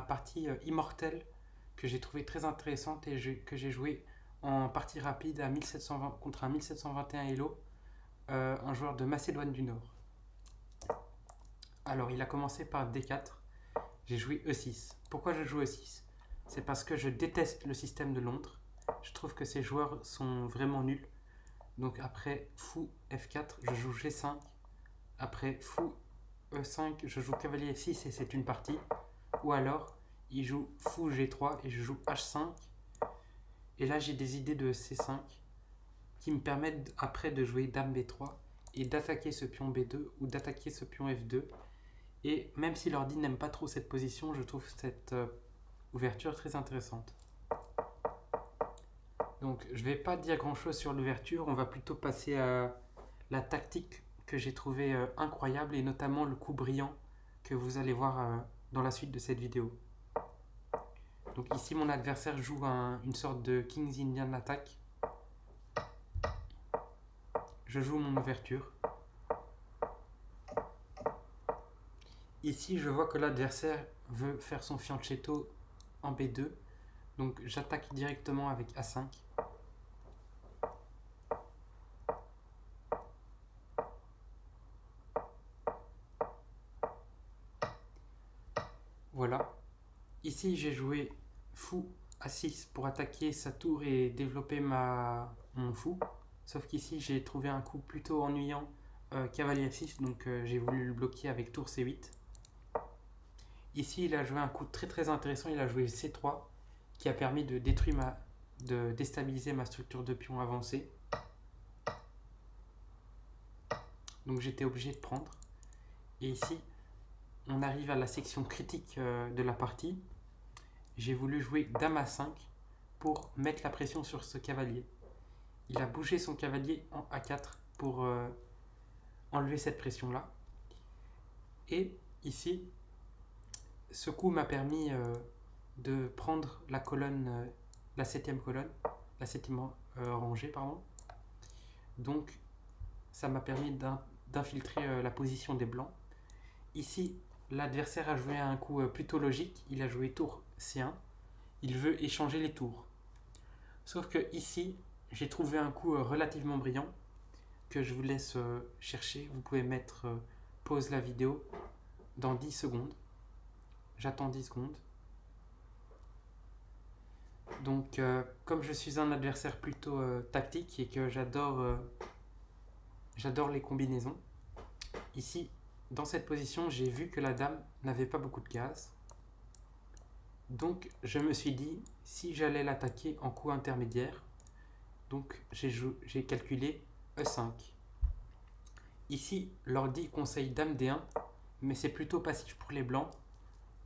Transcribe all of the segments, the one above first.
partie immortelle que j'ai trouvé très intéressante et que j'ai joué en partie rapide à 1720, contre un 1721 Elo, un joueur de Macédoine du Nord. Alors il a commencé par D4, j'ai joué E6. Pourquoi je joue E6? C'est parce que je déteste le système de Londres. Je trouve que ces joueurs sont vraiment nuls. Donc après fou F4, je joue G5. Après fou E5, je joue cavalier F6 et c'est une partie. Ou alors, il joue fou G3 et je joue H5. Et là, j'ai des idées de C5 qui me permettent après de jouer Dame B3 et d'attaquer ce pion B2 ou d'attaquer ce pion F2. Et même si l'ordi n'aime pas trop cette position, je trouve cette ouverture très intéressante. Donc, je ne vais pas dire grand chose sur l'ouverture, on va plutôt passer à la tactique que j'ai trouvée incroyable et notamment le coup brillant que vous allez voir dans la suite de cette vidéo. Donc ici mon adversaire joue une sorte de King's Indian attack. Je joue mon ouverture. Ici je vois que l'adversaire veut faire son fianchetto en B2. Donc j'attaque directement avec A5. Voilà. Ici j'ai joué fou A6 pour attaquer sa tour et développer mon fou. Sauf qu'ici j'ai trouvé un coup plutôt ennuyant, cavalier F6, donc j'ai voulu le bloquer avec tour C8. Ici il a joué un coup très intéressant, il a joué C3 qui a permis de déstabiliser ma structure de pion avancée. Donc j'étais obligé de prendre. Et ici on arrive à la section critique de la partie. J'ai voulu jouer Dame A5 pour mettre la pression sur ce cavalier. Il a bougé son cavalier en A4 pour enlever cette pression-là. Et ici, ce coup m'a permis de prendre la colonne, la septième colonne, la septième rangée, pardon. Donc, ça m'a permis d'infiltrer la position des blancs. Ici, l'adversaire a joué un coup plutôt logique. Il a joué tour C1. Il veut échanger les tours. Sauf que ici, j'ai trouvé un coup relativement brillant que je vous laisse chercher. Vous pouvez mettre pause la vidéo dans 10 secondes. J'attends 10 secondes. Donc, comme je suis un adversaire plutôt tactique et que j'adore les combinaisons, ici, dans cette position, j'ai vu que la dame n'avait pas beaucoup de gaz. Donc, je me suis dit, si j'allais l'attaquer en coup intermédiaire, donc j'ai calculé E5. Ici, l'ordi conseille Dame D1, mais c'est plutôt passif pour les blancs.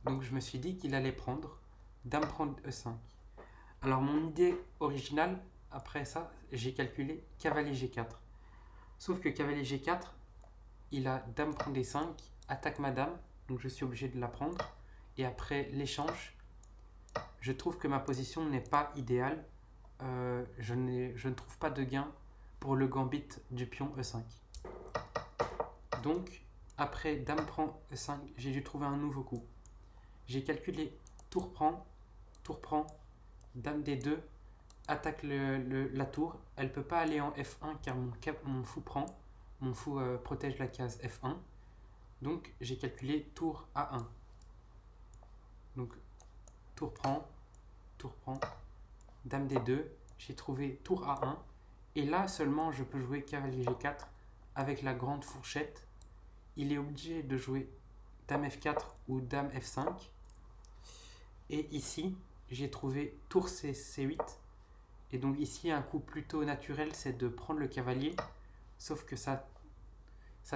Donc je me suis dit qu'il allait prendre Dame prendre E5. Alors mon idée originale, après ça, j'ai calculé cavalier G4. Sauf que cavalier G4, il a Dame prend D5, attaque ma dame, donc je suis obligé de la prendre. Et après l'échange, je trouve que ma position n'est pas idéale. Je ne trouve pas de gain pour le gambit du pion E5. Donc, après Dame prend E5, j'ai dû trouver un nouveau coup. J'ai calculé tour prend, Dame D2, attaque la tour. Elle ne peut pas aller en F1 car mon fou prend. Mon fou protège la case F1. Donc, j'ai calculé tour A1. Donc, tour prend, Dame D2. J'ai trouvé tour A1. Et là seulement, je peux jouer cavalier G4 avec la grande fourchette. Il est obligé de jouer Dame F4 ou Dame F5. Et ici, j'ai trouvé tour C8. Et donc ici, un coup plutôt naturel, c'est de prendre le cavalier. Sauf que ça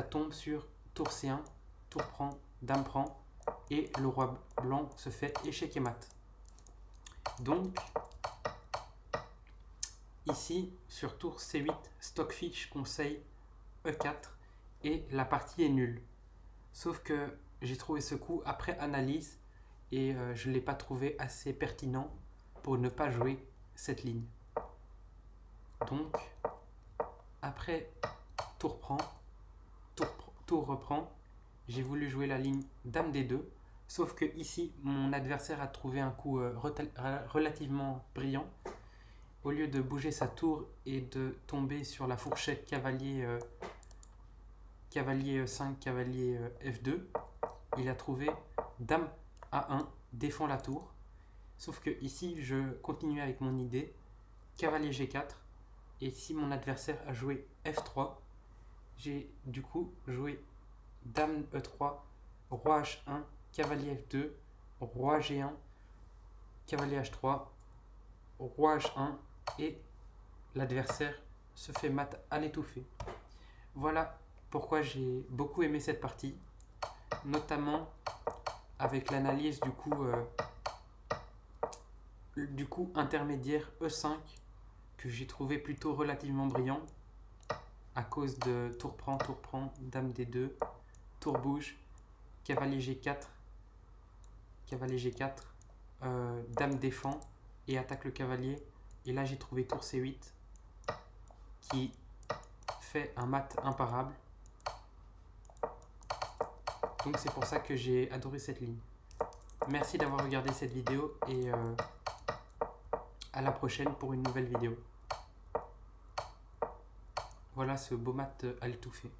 tombe sur tour C1, tour prend, Dame prend. Et le roi blanc se fait échec et mat. Donc, ici, sur tour C8, Stockfish conseille E4 et la partie est nulle. Sauf que j'ai trouvé ce coup après analyse et je ne l'ai pas trouvé assez pertinent pour ne pas jouer cette ligne. Donc, après tour reprend, j'ai voulu jouer la ligne Dame D2 Sauf que ici, mon adversaire a trouvé un coup relativement brillant. Au lieu de bouger sa tour et de tomber sur la fourchette cavalier, cavalier 5, cavalier F2, il a trouvé dame A1, défend la tour. Sauf que ici, je continue avec mon idée, cavalier G4. Et si mon adversaire a joué F3, j'ai du coup joué dame E3, roi H1, cavalier F2, roi G1, cavalier H3, roi H1 et l'adversaire se fait mat à l'étouffée. Voilà pourquoi j'ai beaucoup aimé cette partie, notamment avec l'analyse du coup intermédiaire E5 que j'ai trouvé plutôt relativement brillant à cause de tour prend, dame D2, tour bouge, cavalier G4, dame défend et attaque le cavalier. Et là j'ai trouvé tour C8 qui fait un mat imparable. Donc c'est pour ça que j'ai adoré cette ligne. Merci d'avoir regardé cette vidéo et à la prochaine pour une nouvelle vidéo. Voilà ce beau mat à l'étouffée.